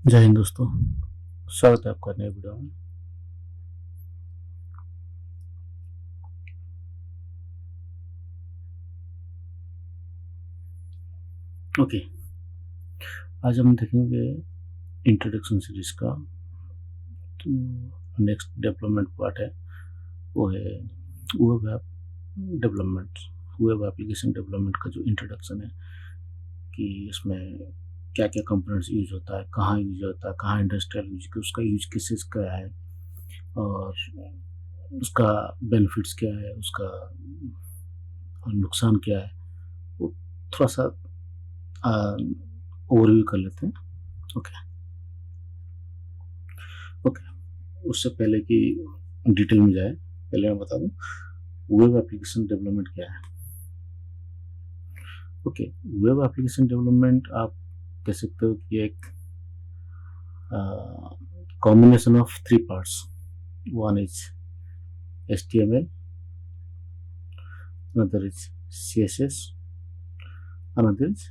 जय हिंद दोस्तों, स्वागत है आपका नए वीडियो में। ओके, आज हम देखेंगे इंट्रोडक्शन सीरीज का नेक्स्ट डेवलपमेंट पार्ट है, वो है web app development. Web application development का जो इंट्रोडक्शन है कि इसमें क्या क्या कंपोनेंट्स यूज होता है, कहाँ यूज होता है, कहाँ इंडस्ट्रियल यूज, उसका यूज केसेस क्या है और उसका बेनिफिट्स क्या है, उसका नुकसान क्या है, वो थोड़ा सा ओवरव्यू कर लेते हैं। ओके ओके, उससे पहले कि डिटेल में जाए, पहले मैं बता दूं वेब एप्लीकेशन डेवलपमेंट क्या है। ओके, वेब एप्लीकेशन डेवलपमेंट आप कह सकते हो कि एक combination of three parts. One is HTML, another is CSS, another is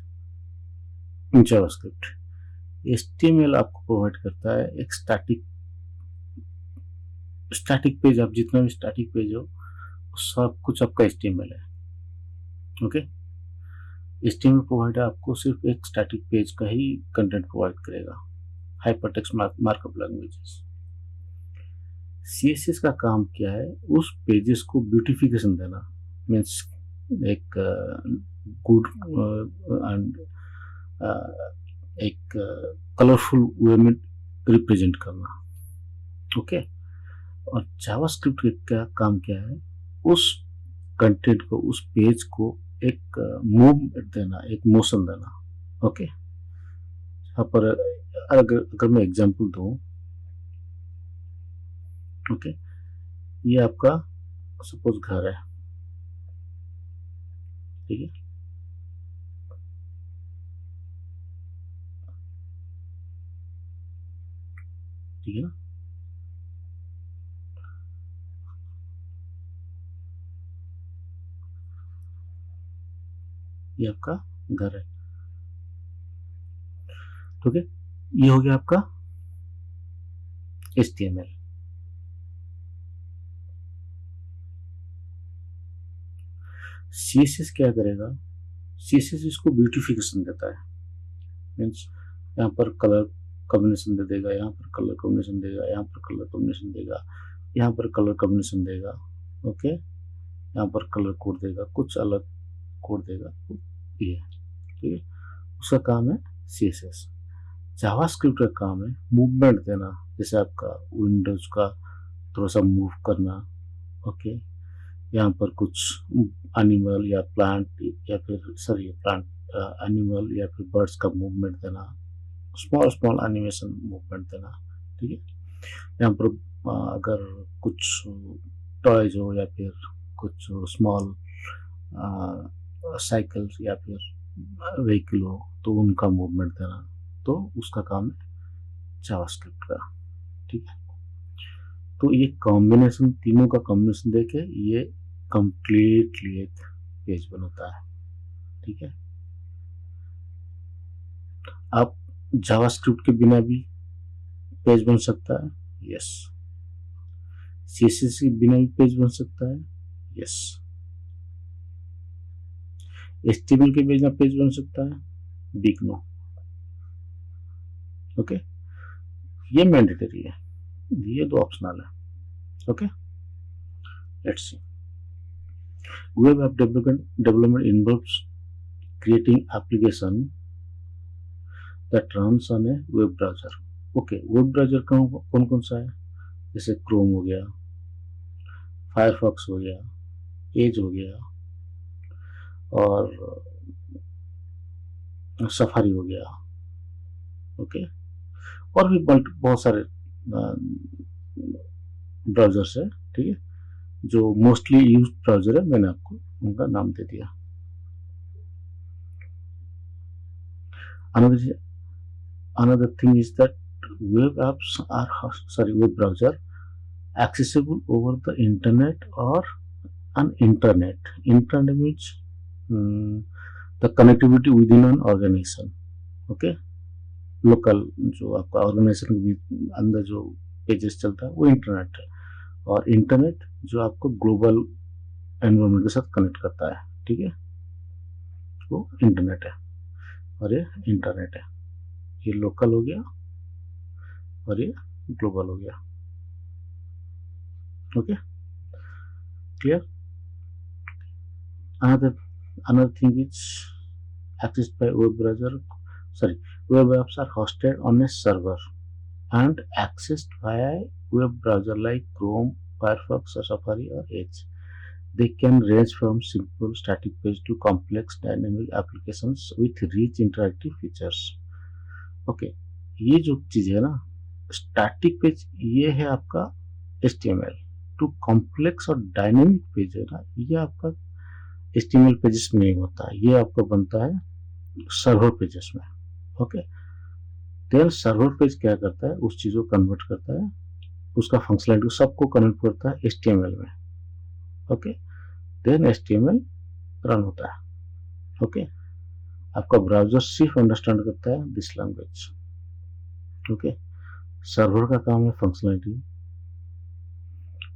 JavaScript। HTML आपको प्रोवाइड करता है एक स्टैटिक पेज, आप जितना भी स्टैटिक पेज हो सब कुछ आपका HTML है। ओके, HTML प्रोवाइडर आपको सिर्फ एक स्टैटिक पेज का ही कंटेंट प्रोवाइड करेगा, हाइपरटेक्स्ट मार्कअप लैंग्वेजेस। CSS का काम क्या है, उस पेजेस को ब्यूटिफिकेशन देना, मीन्स एक गुड एंड एक कलरफुल वे में रिप्रेजेंट करना। ओके, और जावास्क्रिप्ट का काम क्या है, उस कंटेंट को, उस पेज को एक मूव देना, एक मोशन देना। ओके, यहाँ पर अगर मैं एग्जांपल दूं, ओके, ये आपका सपोज घर है, ठीक है, ठीक है ना। ये आपका घर है, ठीक है। ये हो गया आपका HTML। CSS क्या करेगा, CSS इसको ब्यूटिफिकेशन देता है, मीन्स यहाँ पर कलर कॉम्बिनेशन दे देगा, यहाँ पर कलर कॉम्बिनेशन देगा, यहाँ पर कलर कॉम्बिनेशन देगा, यहाँ पर कलर कॉम्बिनेशन देगा। ओके, यहाँ पर कलर कोड देगा, कुछ अलग कोड देगा, ये ठीक है, उसका काम है CSS। जावास्क्रिप्ट का काम है मूवमेंट देना, जैसे आपका विंडोज का थोड़ा सा मूव करना। ओके, यहाँ पर कुछ एनिमल या प्लांट या फिर सॉरी प्लांट एनिमल या फिर बर्ड्स का मूवमेंट देना, स्मॉल स्मॉल एनिमेशन मूवमेंट देना, ठीक है। यहाँ पर अगर कुछ टॉयज हो या फिर कुछ स्मॉल साइकिल्स या फिर व्हीकल हो तो उनका मूवमेंट देना, तो उसका काम है जावास्क्रिप्ट का, ठीक है। तो ये कॉम्बिनेशन, तीनों का कॉम्बिनेशन देके ये कंप्लीटली एक पेज बनाता है, ठीक है। आप जावास्क्रिप्ट के बिना भी पेज बन सकता है, यस। CSS के बिना भी पेज बन सकता है, यस। HTML के बिना पेज बन सकता है, बिग नो। ओके, ये मैंडेटरी है, ये दो ऑप्शनल है। Okay, let's see. Web app development involves creating application that runs on a web browser। Okay, web browser कौन कौन सा है, जैसे क्रोम हो गया, फायरफॉक्स हो गया, एज हो गया और सफारी हो गया। ओके, और भी बहुत सारे ब्राउजर्स है, ठीक है, जो मोस्टली यूज ब्राउजर है, मैंने आपको उनका नाम दे दिया। another thing is that web apps are web browser accessible over the internet or an internet means the connectivity within an organization। okay, local जो आपका ऑर्गेनाइजेशन के अंदर जो पेजेस चलता है वो इंटरनेट है, और इंटरनेट जो आपको ग्लोबल एनवायरनमेंट के साथ कनेक्ट करता है, ठीक है, वो इंटरनेट है। और ये इंटरनेट है, ये लोकल हो गया और ये ग्लोबल हो गया। Okay, clear? Another thing is accessed by web browser. Sorry, web apps are hosted on a server and accessed via web browser like Chrome, Firefox, or Safari or Edge. They can range from simple static page to complex dynamic applications with rich interactive features. Okay, ये जो चीज है ना, static page ये है आपका HTML, to complex और dynamic page है ना, ये आपका HTML पेजेस में नहीं होता है, ये आपका बनता है सर्वर पेजेस में। ओके, देन सर्वर पेज क्या करता है, उस चीज को कन्वर्ट करता है, उसका फंक्शनलिटी सबको कन्वर्ट करता है HTML में। ओके, देन HTML रन होता है। ओके, आपका ब्राउजर सिर्फ अंडरस्टैंड करता है दिस लैंग्वेज। ओके, सर्वर का काम है फंक्शनलिटी,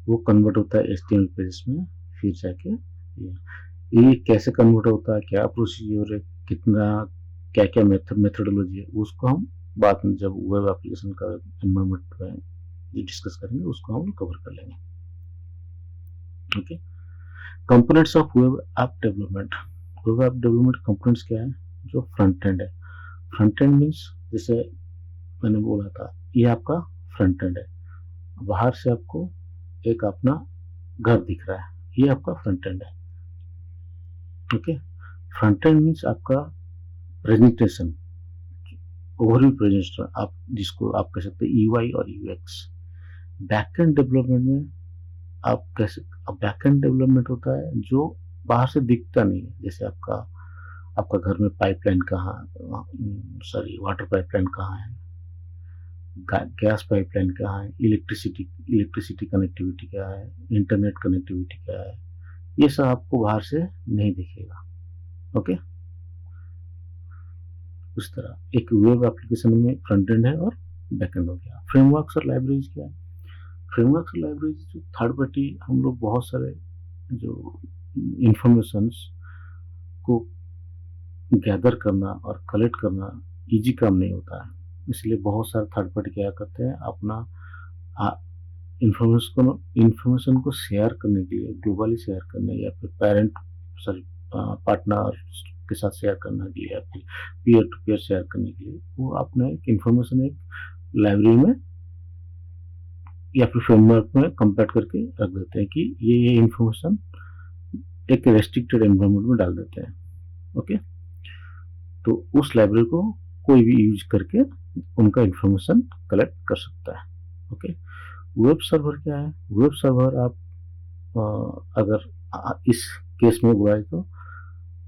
वो कन्वर्ट होता है HTML पेजेस में, फिर जाके ये कैसे कन्वर्ट होता है, क्या प्रोसीजर है, कितना क्या क्या मेथडोलॉजी है, उसको हम बाद में जब वेब एप्लीकेशन का एनवायरनमेंट में डिस्कस करेंगे उसको हम कवर कर लेंगे। Okay, components of web app development. Web app development components क्या है, जो फ्रंट एंड है। फ्रंट एंड मीन्स जैसे मैंने बोला था, ये आपका फ्रंट एंड है, बाहर से आपको एक अपना घर दिख रहा है, ये आपका फ्रंट एंड है। ओके, फ्रंट एंड मीन्स आपका प्रेजेंटेशन, ओवरव्यू प्रेजेंटेशन, आप जिसको आप कह सकते हैं UI और UX। बैक एंड डेवलपमेंट में आप कैसे, बैक एंड डेवलपमेंट होता है जो बाहर से दिखता नहीं है, जैसे आपका घर में पाइपलाइन कहाँ, सॉरी वाटर पाइपलाइन कहाँ है, गैस पाइपलाइन कहाँ है, इलेक्ट्रिसिटी कनेक्टिविटी क्या है, इंटरनेट कनेक्टिविटी क्या है, ये सब आपको बाहर से नहीं दिखेगा। ओके, उस तरह एक वेब एप्लीकेशन में फ्रंट एंड है और बैक एंड हो गया। फ्रेमवर्क्स और लाइब्रेरीज क्या है, फ्रेमवर्क्स और लाइब्रेरीज जो थर्ड पार्टी हम लोग बहुत सारे जो इंफॉर्मेशंस को गैदर करना और कलेक्ट करना इजी काम नहीं होता है, इसलिए बहुत सारे थर्ड पार्टी क्या करते हैं, अपना इंफॉर्मेशन को शेयर करने के लिए, ग्लोबली शेयर करने या फिर पार्टनर के साथ शेयर करने के लिए या फिर पीयर टू पीयर शेयर करने के लिए, वो अपने इंफॉर्मेशन एक लाइब्रेरी में या फिर फ्रेमवर्क में कंपेक्ट करके रख देते हैं कि ये इंफॉर्मेशन एक रेस्ट्रिक्टेड एनवायरनमेंट में डाल देते हैं। ओके, तो उस लाइब्रेरी को कोई भी यूज करके उनका इंफॉर्मेशन कलेक्ट कर सकता है। ओके, वेब सर्वर क्या है, वेब सर्वर आप अगर इस केस में हुआ है तो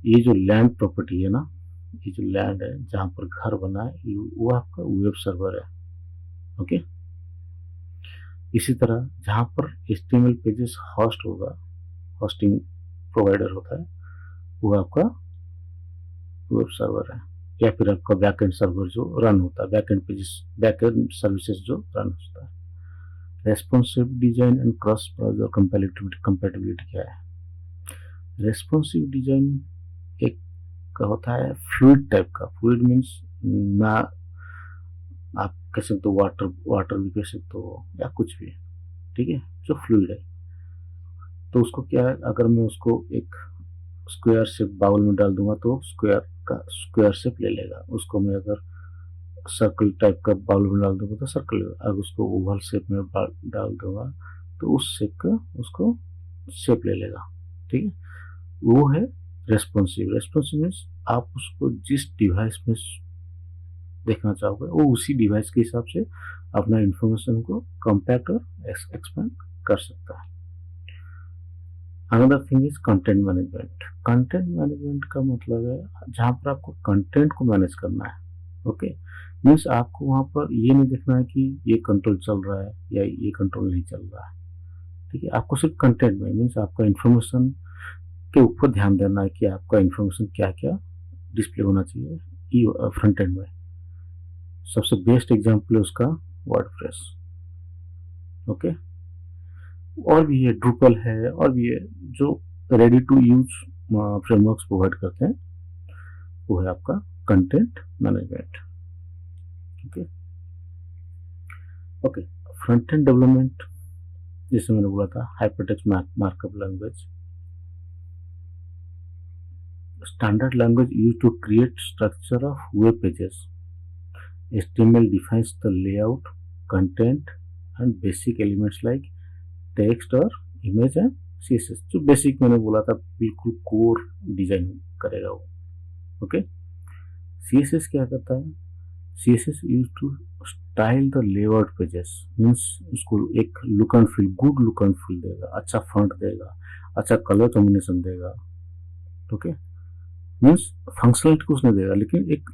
ये जो लैंड प्रॉपर्टी है ना, ये जो लैंड है जहां पर घर बना है वो आपका वेब सर्वर है। ओके, इसी तरह जहां पर HTML पेजेस होस्ट होगा, होस्टिंग प्रोवाइडर होता है, वो आपका वेब सर्वर है, या फिर आपका बैकएंड सर्वर जो रन होता है, बैकएंड सर्विसेज जो रन होता है। Responsive design and cross browser compatibility क्या है, रेस्पॉन्सिव डिजाइन एक होता है फ्लूइड टाइप का, फ्लूइड मीन्स ना आप कह सकते हो वाटर भी कह सकते हो या कुछ भी, ठीक है, जो फ्लूइड है। तो उसको क्या है, अगर मैं उसको एक स्क्वायर शेप बाउल में डाल दूंगा तो स्क्वायर शेप ले लेगा, उसको मैं अगर सर्कल टाइप का बाउल में डाल दूंगा तो सर्कल, अगर उसको ओवल शेप में डाल दूंगा तो उस शेप का उसको शेप ले लेगा, ठीक है, वो है रेस्पॉन्सिव। रेस्पॉन्सिव मीन्स आप उसको जिस डिवाइस में देखना चाहोगे वो उसी डिवाइस के हिसाब से अपना इंफॉर्मेशन को कॉम्पैक्ट और एक्सपेंड कर सकता है। Another thing is content management. Content management का मतलब है जहां पर आपको कंटेंट को मैनेज करना है। ओके, मीन्स आपको वहां पर ये नहीं देखना है कि ये कंट्रोल चल रहा है या ये कंट्रोल नहीं चल रहा है, ठीक है, आपको सिर्फ कंटेंट में मीन्स आपका इंफॉर्मेशन के ऊपर ध्यान देना है कि आपका इंफॉर्मेशन क्या क्या डिस्प्ले होना चाहिए फ्रंट एंड में। सबसे बेस्ट एग्जाम्पल है उसका वर्डप्रेस। ओके, और भी है, ड्रूपल है, और भी है जो ready to use frameworks provide करते हैं। वो है आपका content management. Okay okay, front end development, जैसे मैंने बोला था, hypertext markup language, standard language used to create structure of web pages. HTML defines the layout, content and basic elements like text और image and CSS, जो basic मैंने बोला था बिल्कुल कोर डिजाइन करेगा वो। ओके, CSS क्या करता है? CSS use to style the layout pages, means उसको एक look and feel, good look and feel देगा, अच्छा फॉन्ट देगा, अच्छा कलर कॉम्बिनेशन देगा। ओके, मीन्स फंक्शनलिटी कुछ नहीं देगा, लेकिन एक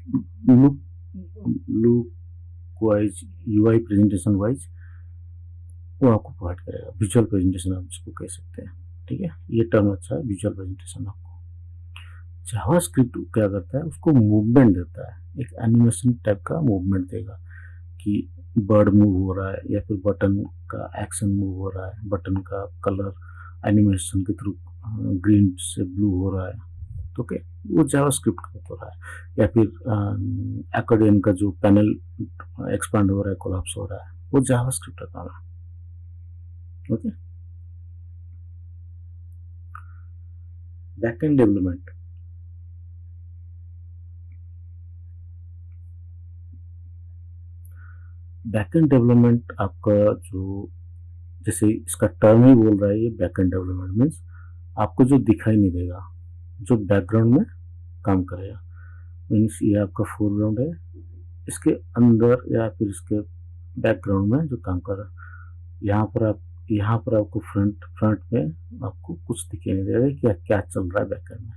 look look wise, UI presentation wise वो आपको प्रोवाइड करेगा। विजुअल प्रेजेंटेशन आप जिसको कह सकते हैं, ठीक है, ये टर्म अच्छा है, विजुअल प्रेजेंटेशन। आपको जावास्क्रिप्ट क्या करता है? उसको मूवमेंट देता है, एक एनिमेशन टाइप का मूवमेंट देगा कि बर्ड मूव हो रहा है या फिर बटन का एक्शन मूव हो रहा है, बटन का कलर एनिमेशन के थ्रू ग्रीन से ब्लू हो रहा है, तो क्या वो जावास्क्रिप्ट का हो रहा है। या फिर एक्कॉर्डियन का जो पैनल एक्सपांड हो रहा है, कोलैप्स हो रहा है, वो जावास्क्रिप्ट का काम है। Okay, backend development, backend development आपका जो, जैसे इसका टर्म ही बोल रहा है, ये बैकएंड डेवलपमेंट मीन्स आपको जो दिखाई नहीं देगा, जो बैकग्राउंड में काम करेगा। मीन्स ये आपका फोरग्राउंड है, इसके अंदर या फिर इसके बैकग्राउंड में जो काम कर रहा है, यहाँ पर आपको फ्रंट में आपको कुछ दिखाई नहीं देगा कि क्या चल रहा है बैकएंड में।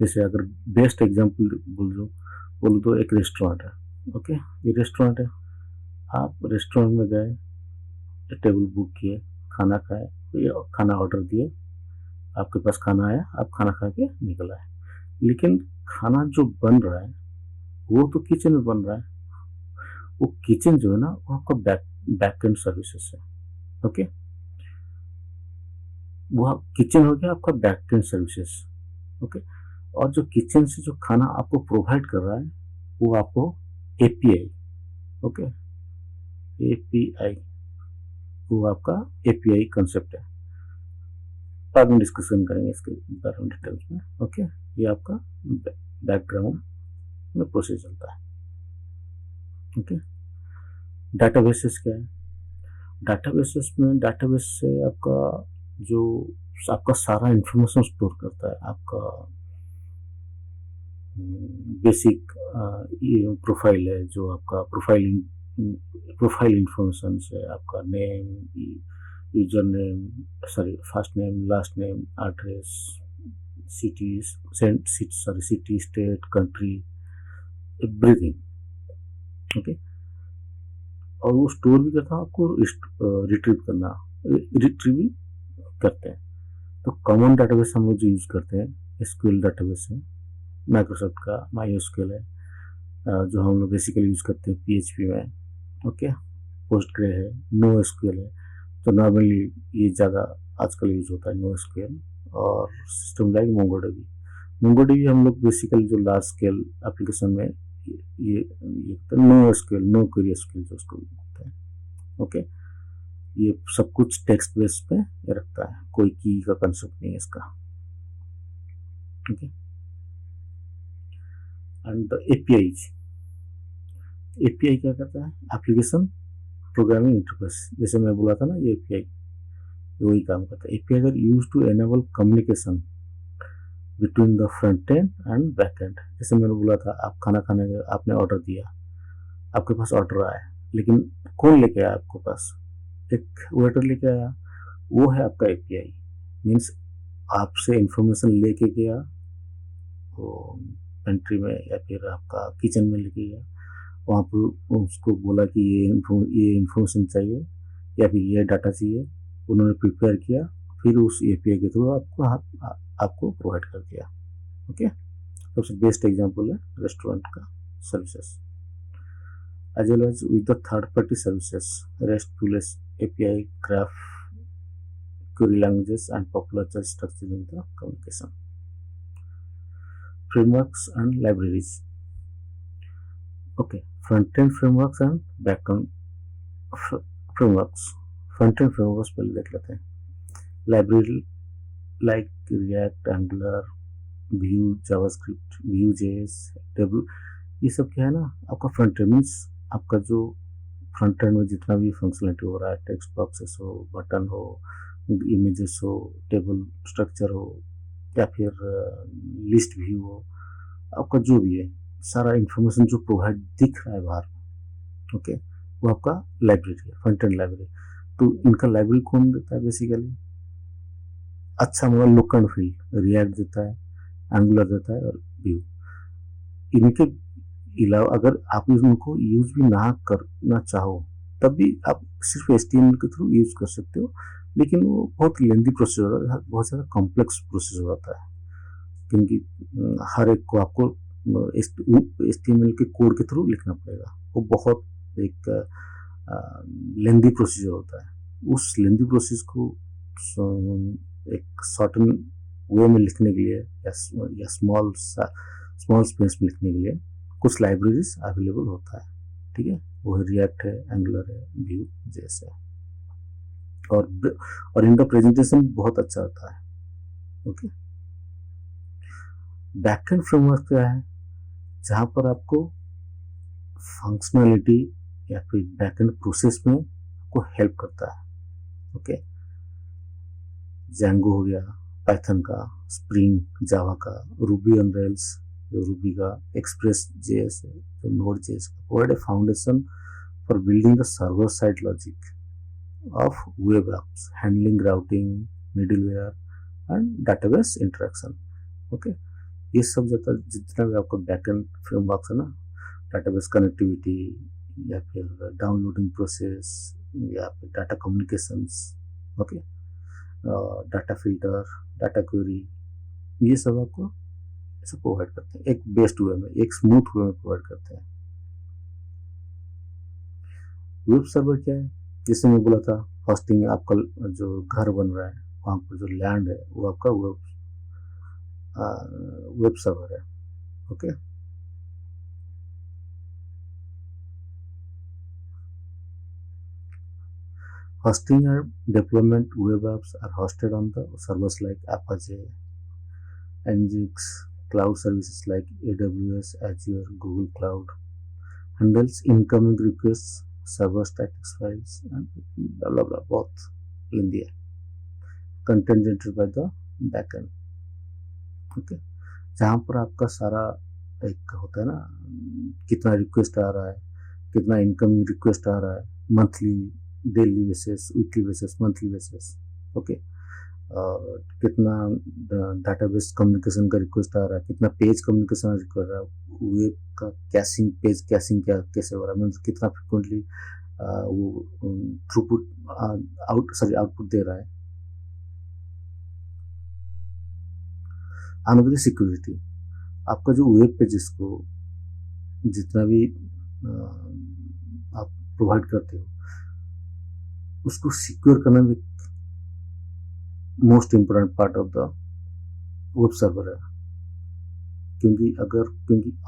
जैसे अगर बेस्ट एग्जांपल बोल दो, एक रेस्टोरेंट है। ओके, ये रेस्टोरेंट है, आप रेस्टोरेंट में गए, टेबल बुक किए, खाना खाए, ये खाना ऑर्डर दिए, आपके पास खाना आया, आप खाना खा के निकल आए, लेकिन खाना जो बन रहा है वो तो किचन में बन रहा है। वो किचन जो है ना, वो आपका बैकएंड सर्विसेज है। ओके, वो किचन हो गया आपका बैकएंड सर्विसेज। ओके, और जो किचन से जो खाना आपको प्रोवाइड कर रहा है वो आपको एपीआई, ओके, एपीआई, वो आपका एपीआई कंसेप्ट है। बाद में डिस्कशन करेंगे इसके बारे में डिटेल्स में। ओके, ये आपका बैकग्राउंड में प्रोसेस चलता है। ओके, डाटाबेसेस क्या है? डाटाबेसेस में, डाटाबेस से आपका सारा इंफॉर्मेशन स्टोर करता है। आपका बेसिक प्रोफाइल है, जो आपका प्रोफाइल इंफॉर्मेशन है, आपका name, user name, sorry first name, last name, address, city, state, country, everything. Okay, और वो स्टोर भी करता है, आपको रिट्रीव करते हैं। तो कॉमन डाटाबेस हम लोग जो यूज करते हैं, एसक्यूएल डाटाबेस है, माइक्रोसॉफ्ट का MySQL है, जो हम लोग बेसिकली यूज करते हैं PHP में। ओके, पोस्टग्रे है, NoSQL है, तो नॉर्मली ये ज़्यादा आजकल यूज होता है NoSQL, और सिस्टम लाइक MongoDB हम लोग बेसिकली जो लार्ज स्केल एप्लीकेशन में ये NoSQL, नो क्वेरी SQL जो उसको बोलते हैं। ओके, ये सब कुछ टेक्स्ट बेस पे रखता है, कोई की का कंसेप्ट नहीं है इसका। ओके, एंड द एपीआई क्या करता है? एप्लीकेशन प्रोग्रामिंग इंटरफेस, जैसे मैं बोला था ना, ये एपीआई वही काम करता है। एपीआई अगर use to enable communication between the front end and back end. जैसे मैंने बोला था, आप खाना खाने का आपने ऑर्डर दिया, आपके पास ऑर्डर आया, लेकिन कौन लेके आया आपके पास? एक वेटर लेके आया, वो है आपका एपीआई। मीन्स आपसे इंफॉर्मेशन लेके गया वो पेंट्री में या फिर आपका किचन में लेके गया, वहाँ पर उसको बोला कि ये इंफॉर्मेशन चाहिए या फिर ये डाटा चाहिए, उन्होंने प्रिपेयर किया, फिर उस एपीआई के थ्रू आपको प्रोवाइड कर दिया। ओके, सबसे बेस्ट एग्जांपल है रेस्टोरेंट का services. as well as with the third-party services, RESTful API, graph, query languages, and popular chat structure in the communication. Frameworks and libraries. Okay, front-end frameworks and back-end frameworks. Front-end frameworks पहले देख लेते हैं. Library like React, Angular, Vue, JavaScript, Vue.js, ये सब क्या है ना, आपका फ्रंट एंड मीन्स आपका जो फ्रंट एंड में जितना भी फंक्शनलिटी हो रहा है, टेक्स्ट बॉक्सेस हो, बटन हो, इमेजेस हो, टेबल स्ट्रक्चर हो, या फिर लिस्ट व्यू हो, आपका जो भी है सारा इंफॉर्मेशन जो प्रोवाइड दिख रहा है बाहर, ओके, वो आपका लाइब्रेरी है, फ्रंट एंड लाइब्रेरी. तो इनका लाइब्रेरी कौन देता है? बेसिकली अच्छा model look and feel react देता है, एंगुलर देता है और व्यू. इनके अलावा अगर आप उनको यूज भी ना करना चाहो तब भी आप सिर्फ HTML के थ्रू यूज कर सकते हो, लेकिन वो बहुत लेंदी प्रोसेस होता है, बहुत ज़्यादा कॉम्प्लेक्स प्रोसेस होता है, क्योंकि हर एक को आपको HTML के कोड के थ्रू लिखना पड़ेगा. वो बहुत एक लेंदी प्रोसीजर होता है. उस लेंदी प्रोसेस को एक सर्टेन वे में लिखने के लिए या स्मॉल स्पेस में लिखने के लिए कुछ लाइब्रेरीज अवेलेबल होता है. ठीक है, वो रिएक्ट है, एंगुलर है, व्यू जैसे, और इनका प्रेजेंटेशन बहुत अच्छा होता है. ओके, बैकएंड फ्रेमवर्क क्या है? जहां पर आपको फंक्शनलिटी या फिर बैकएंड प्रोसेस में आपको हेल्प करता है. ओके, Django हो गया पाइथन का, स्प्रिंग जावा का, रूबी ऑन रेल्स जो रूबी का, एक्सप्रेस जेएस है जो नोड जेएस का, provide a foundation for building the server side logic of web apps, handling routing, middleware and database interaction. Okay, ये सब जितना भी आपका बैकएंड फ्रेमवर्क है ना, डाटाबेस कनेक्टिविटी या फिर डाउनलोडिंग प्रोसेस या फिर data communications, okay, data filter, data query, ये सब आपको ऐसे प्रोवाइड करते हैं एक बेस्ट वे में, एक स्मूथ वे में प्रोवाइड करते हैं. वेब सर्वर क्या है? जैसे मैं बोला था, होस्टिंग, आपका जो घर बन रहा है वहाँ पर जो लैंड है वो आपका वेब सर्वर है. Okay, hosting and deployment web apps are hosted on the servers like Apache, Nginx, cloud services like AWS, Azure, Google Cloud, handles incoming requests, server static files, and blah blah blah, both in the content generated by the backend. Okay, जहाँ पर आपका सारा एक होता है ना, कितना request आ रहा है, कितना इनकमिंग रिक्वेस्ट आ रहा है, monthly, daily basis, weekly basis, monthly basis. Okay, कितना डाटाबेस कम्युनिकेशन का रिक्वेस्ट आ रहा है, कितना पेज कम्युनिकेशन रिक्वेस्ट आ रहा है, वेब का कैशिंग, पेज कैशिंग क्या कैसे हो रहा है, मतलब कितना फ्रिक्वेंटली वो थ्रूपुट आउटपुट दे रहा है. अनदर सिक्योरिटी, आपका जो वेब पेजेस को जितना भी आप प्रोवाइड करते हो उसको सिक्योर करना भी most important part of the web server है. क्योंकि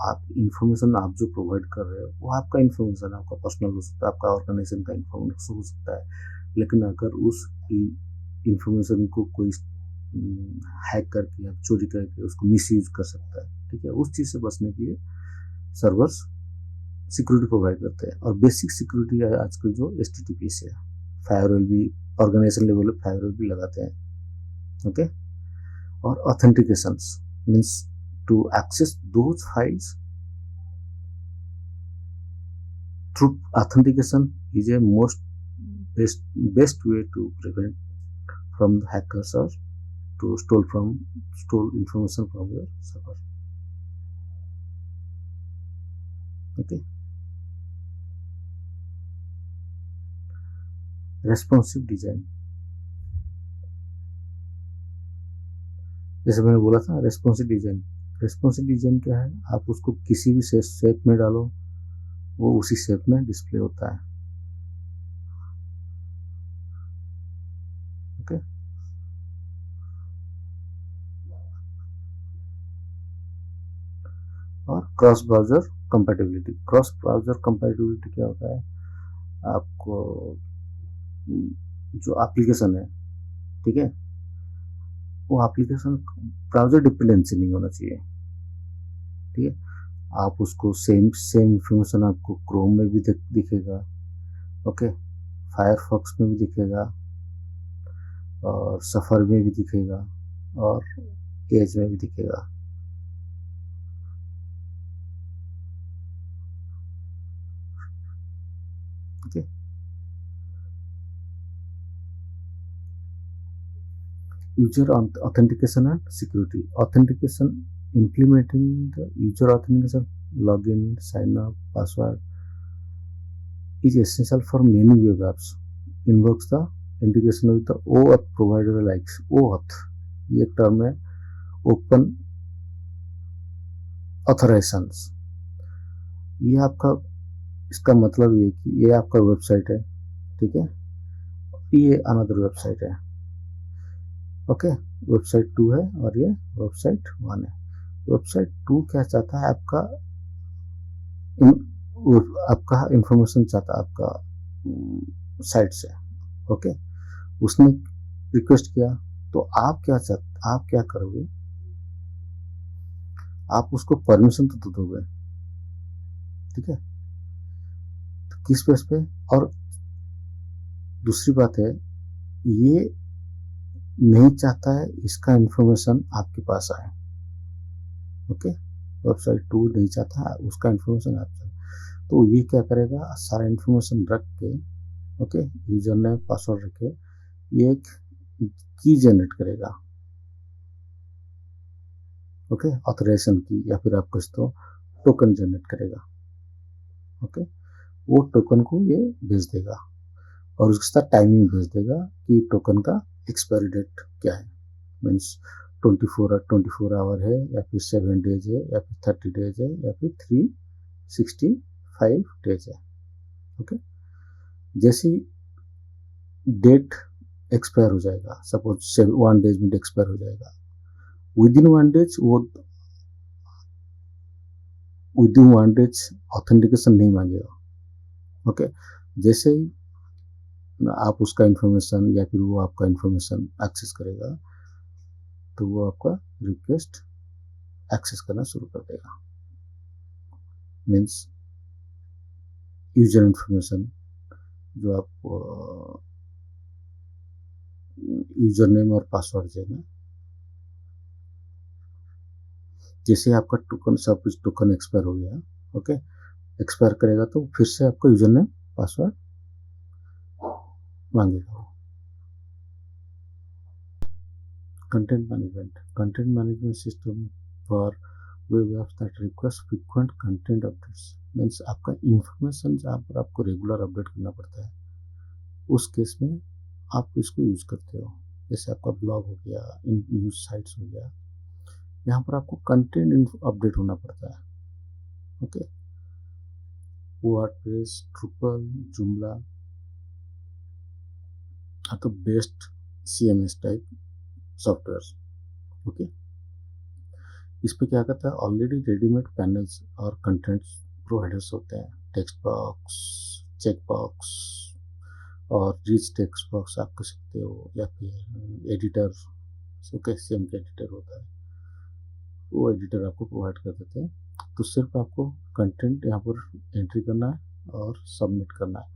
आप इंफॉर्मेशन आप जो प्रोवाइड कर रहे हो वो आपका इंफॉर्मेशन, आपका पर्सनल हो सकता है, आपका ऑर्गेनाइजेशन का इंफॉर्मेशन हो सकता है, लेकिन अगर उस इंफॉर्मेशन को कोई हैक करके या चोरी करके उसको मिसयूज कर सकता है, ठीक है, उस चीज़ से बचने के लिए सर्वर्स सिक्योरिटी प्रोवाइड करते हैं. और बेसिक सिक्योरिटी आजकल जो HTTP से फायरवॉल भी ऑर्गेनाइजेशन लेवल पे फायरवॉल भी लगाते हैं. ओके, और authentications means to access those files through authentication is a most best way to prevent from hackers और to stole information from your server. Okay, responsive design, जैसे मैंने बोला था रेस्पॉन्सिव डिजाइन क्या है? आप उसको किसी भी शेप में डालो, वो उसी शेप में डिस्प्ले होता है। ओके, और cross browser compatibility. Cross browser compatibility क्या होता है, आपको जो एप्लीकेशन है, ठीक है, वो एप्लीकेशन ब्राउजर डिपेंडेंसी नहीं होना चाहिए, ठीक है। आप उसको सेम सेम इंफॉर्मेशन आपको क्रोम में भी दिखेगा, ओके, फायरफॉक्स में भी दिखेगा, और सफर में भी दिखेगा, और एज में भी दिखेगा। Okay, user authentication and security. Authentication, implementing the user authentication, login, sign up, password is essential for many web apps. Invokes the integration with the OAuth provider like OAuth, ये एक टर्म है, open ऑथराइजेशंस। ये आपका, इसका मतलब ये कि ये आपका वेबसाइट है, ठीक है, ये अनदर वेबसाइट है, ओके, वेबसाइट 2 है और ये वेबसाइट 1 है। वेबसाइट 2 क्या चाहता है, आपका इंफॉर्मेशन चाहता है आपका साइट से, ओके, उसने रिक्वेस्ट किया, तो आप क्या करोगे, आप उसको परमिशन तो दोगे, ठीक है, तो किस बेस पे। और दूसरी बात है, ये नहीं चाहता है इसका इंफॉर्मेशन आपके पास आए, ओके, वेबसाइट 2 नहीं चाहता है उसका इंफॉर्मेशन आपके, तो ये क्या करेगा, सारा इंफॉर्मेशन रख के, ओके, यूजर नेम पासवर्ड रख के ये एक की जनरेट करेगा, ओके, ऑथराइजेशन की, या फिर आप कुछ तो टोकन जनरेट करेगा, ओके, वो टोकन को ये भेज देगा और उसके साथ टाइमिंग भेज देगा कि टोकन का एक्सपायरी डेट क्या है, मीन्स 24 आवर है, या फिर 7 डेज है, या फिर 30 डेज है, या फिर 365 डेज है, ओके। जैसे डेट एक्सपायर हो जाएगा, सपोज 1 डेज में एक्सपायर हो जाएगा, विदिन 1 डेज वो विदिन 1 डेज ऑथेंटिकेशन नहीं मांगेगा, ओके। जैसे ही आप उसका इंफॉर्मेशन या फिर वो आपका इंफॉर्मेशन एक्सेस करेगा, तो वो आपका रिक्वेस्ट एक्सेस करना शुरू कर देगा, मीन्स यूजर इंफॉर्मेशन जो आप यूजर नेम और पासवर्ड देना, जैसे आपका टोकन, सब कुछ टोकन एक्सपायर हो गया, ओके, एक्सपायर करेगा तो फिर से आपको यूजर नेम पासवर्ड मांगेगा। Content management system for web apps that request frequent content updates, means आपका इंफॉर्मेशन जहाँ पर आपको रेगुलर अपडेट करना पड़ता है, उस केस में आप इसको यूज करते हो। जैसे आपका ब्लॉग हो गया, न्यूज साइट्स हो गया, यहाँ पर आपको कंटेंट अपडेट होना पड़ता है, okay. WordPress, Drupal, Joomla are the best CMS type software, okay. इस पे क्या करता है, ऑलरेडी रेडीमेड पैनल्स और कंटेंट प्रोवाइडर्स होते हैं, टेक्स्ट बॉक्स, चेक बॉक्स और रिच टेक्स्ट बॉक्स आप कर सकते हो, या फिर एडिटर, ओके, सेम का एडिटर होता है, वो एडिटर आपको प्रोवाइड कर देते हैं। तो सिर्फ आपको कंटेंट यहाँ पर एंट्री करना है और सबमिट करना है,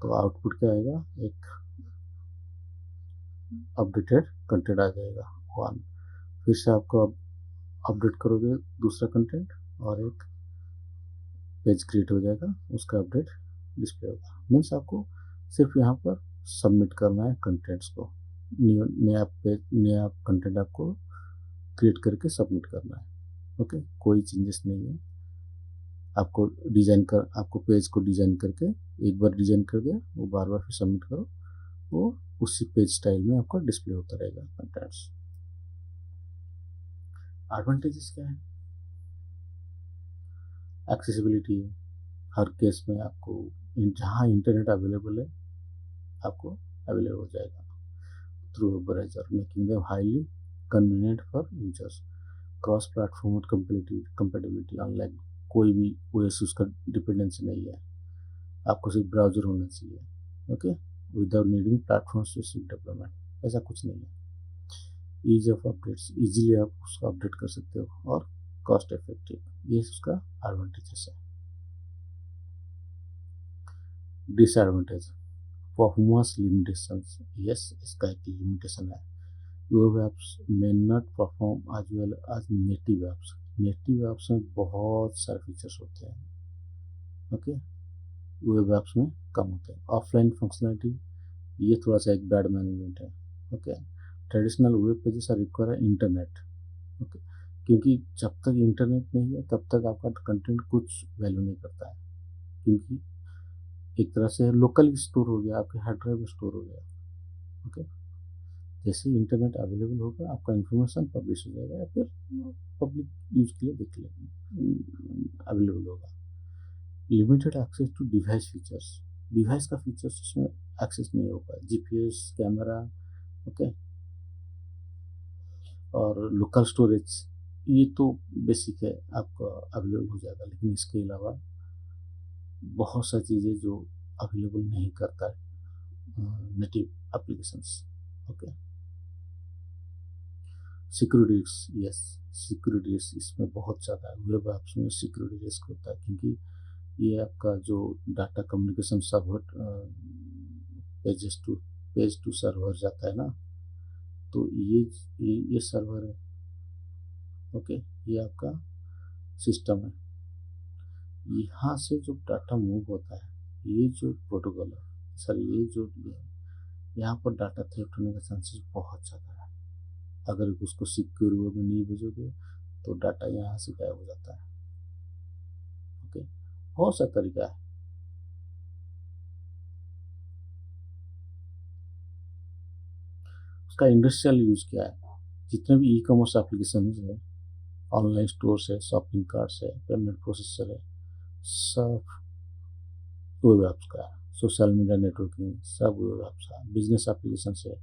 तो आउटपुट क्या आएगा, एक अपडेटेड कंटेंट आ जाएगा 1। फिर से आपको अपडेट करोगे दूसरा कंटेंट और एक पेज क्रिएट हो जाएगा, उसका अपडेट डिस्प्ले होगा। मीन्स आपको सिर्फ यहाँ पर सबमिट करना है कंटेंट्स को, नया पेज, नया कंटेंट आपको क्रिएट करके सबमिट करना है, ओके। कोई चेंजेस नहीं है, आपको पेज को डिजाइन करके, एक बार डिजाइन कर दिया, वो बार बार फिर सबमिट करो, वो उसी पेज स्टाइल में आपका डिस्प्ले होता रहेगा कंटेंट्स। एडवांटेजेस क्या है, एक्सेसिबिलिटी है, हर केस में आपको जहाँ इंटरनेट अवेलेबल है आपको अवेलेबल हो जाएगा through a browser, making them highly convenient for users. Cross platform compatibility, unlike कोई भी ओएस उसका डिपेंडेंसी नहीं है, आपको सिर्फ ब्राउज़र होना चाहिए, okay, without needing platform specific development, ऐसा कुछ नहीं है। ईज ऑफ अपडेट्स, इजीली आप उसको अपडेट कर सकते हो और कॉस्ट इफेक्टिव, ये उसका एडवांटेजेस है। डिसएडवांटेज, परफॉर्मेंस लिमिटेशंस, यस इसका एक लिमिटेशन है। Web apps may not perform as well as native apps. Native apps में बहुत सारे फीचर्स होते हैं, ओके, वेब एप्स में कम होते हैं। ऑफलाइन फंक्शनलिटी, ये थोड़ा सा एक बैड मैनेजमेंट है, okay. Traditional web pages are require internet, okay, क्योंकि जब तक इंटरनेट नहीं है तब तक आपका कंटेंट कुछ वैल्यू नहीं करता है, क्योंकि एक तरह से लोकल स्टोर हो गया, आपके हार्ड ड्राइव में स्टोर हो गया, ओके। जैसे ही इंटरनेट अवेलेबल होगा आपका इन्फॉर्मेशन पब्लिश हो जाएगा या फिर पब्लिक यूज के लिए देख ले अवेलेबल होगा। Limited access to device features, device का फीचर्स उसमें एक्सेस नहीं होगा, जीपीएस, कैमरा, ओके, और लोकल स्टोरेज, ये तो बेसिक है, आपका अवेलेबल हो जाएगा। लेकिन इसके अलावा बहुत सारी चीज़ें जो अवेलेबल नहीं करता है native applications, okay. Security risk, yes, security risk इसमें बहुत ज़्यादा है। वेब ऐप्स में सिक्योरिटी रिस्क होता है, क्योंकि ये आपका जो data communication server page to server जाता है ना, तो ये सर्वर है, ओके, ये आपका सिस्टम है। यहाँ से जो डाटा मूव होता है, ये जो प्रोटोकॉल है सर, ये जो यहाँ पर डाटा थेफ्ट होने का चांसेस बहुत ज़्यादा है। अगर उसको सिक्योर वे में नहीं भेजोगे तो डाटा यहाँ से गायब हो जाता है, ओके। बहुत सा तरीका है। उसका इंडस्ट्रियल यूज क्या है, जितने भी ई कॉमर्स एप्लीकेशन है, ऑनलाइन स्टोर्स है, शॉपिंग कार्ट्स है, पेमेंट प्रोसेसर है, सब वेब ऐप्स का है। सोशल मीडिया नेटवर्किंग सब वेब ऐप्स का, बिजनेस एप्लीकेशन है,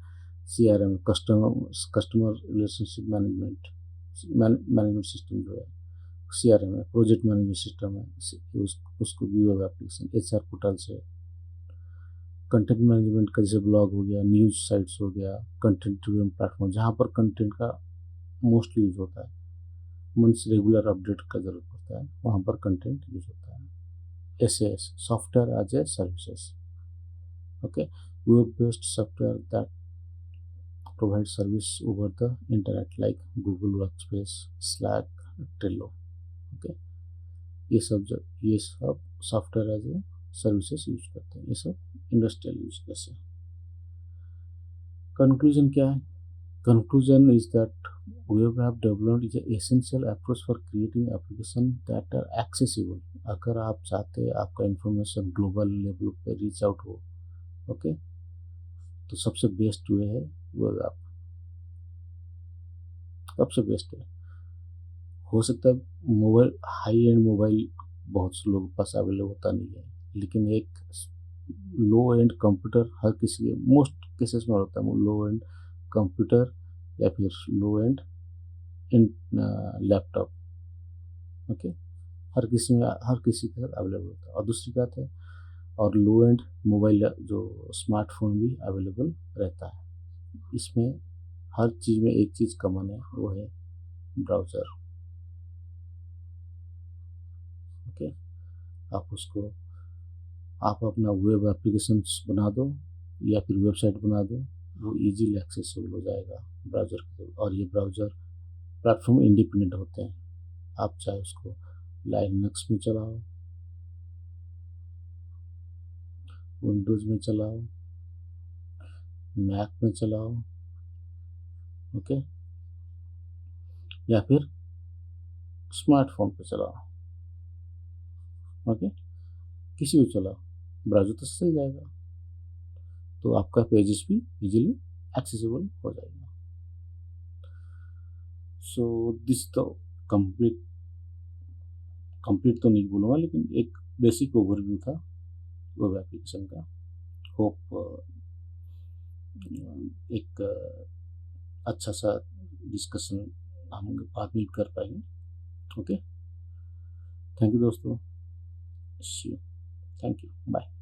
CRM, customer relationship management system जो है सीआरएम है, प्रोजेक्ट मैनेजमेंट सिस्टम है, उसको भी वेब एप्लीकेशन, एचआर पोर्टल्स है, कंटेंट मैनेजमेंट का जैसे ब्लॉग हो गया, न्यूज साइट्स हो गया, कंटेंट ड्रिवन प्लेटफॉर्म जहाँ पर कंटेंट का मोस्टली यूज होता है, मीन्स रेगुलर अपडेट का जरूरत पड़ता है, वहाँ पर कंटेंट यूज होता है। SAS, software as a services, okay, web based software that provide service over the internet like Google Workspace, Slack, Trello, okay. ये सब software as a services use करते हैं, ये सब इंडस्ट्रियल यूज कैसे। कंक्लूजन क्या है? Conclusion is that web app development is essential approach for creating application that are accessible. अगर आप चाहते हैं आपका इंफॉर्मेशन ग्लोबल लेवल पे रीच आउट हो, ओके, तो सबसे बेस्ट वे है वेब ऐप, सबसे बेस्ट है। हो सकता है मोबाइल, हाई एंड मोबाइल बहुत से लोगों के पास अवेलेबल होता नहीं है, लेकिन एक लो एंड कंप्यूटर हर किसी के मोस्ट केसेस में होता है, लो एंड कंप्यूटर या फिर लो एंड लैपटॉप, ओके, हर किसी के साथ अवेलेबल होता है। और दूसरी बात है, और लो एंड मोबाइल जो स्मार्टफोन भी अवेलेबल रहता है। इसमें हर चीज़ में एक चीज़ कॉमन है, वो है ब्राउज़र, ओके। आप अपना वेब एप्लीकेशन बना दो या फिर वेबसाइट बना दो, वो इजीली एक्सेसिबल हो जाएगा ब्राउज़र के थ्रू। और ये ब्राउज़र प्लेटफॉर्म इंडिपेंडेंट होते हैं, आप चाहे उसको लाइनक्स में चलाओ, विंडोज़ में चलाओ, मैक में चलाओ, ओके, या फिर स्मार्टफोन पे चलाओ, ओके, किसी भी चलाओ, ब्राउज़र तो चल जाएगा, तो आपका पेजेस भी इजीली एक्सेसिबल हो जाएगा। सो दिस तो कंप्लीट कंप्लीट तो नहीं बोलूँगा, लेकिन एक बेसिक ओवरव्यू था वेब एप्लीकेशन का। होप एक अच्छा सा डिस्कशन हम बाद में कर पाएंगे। ओके, थैंक यू दोस्तों, थैंक यू, बाय।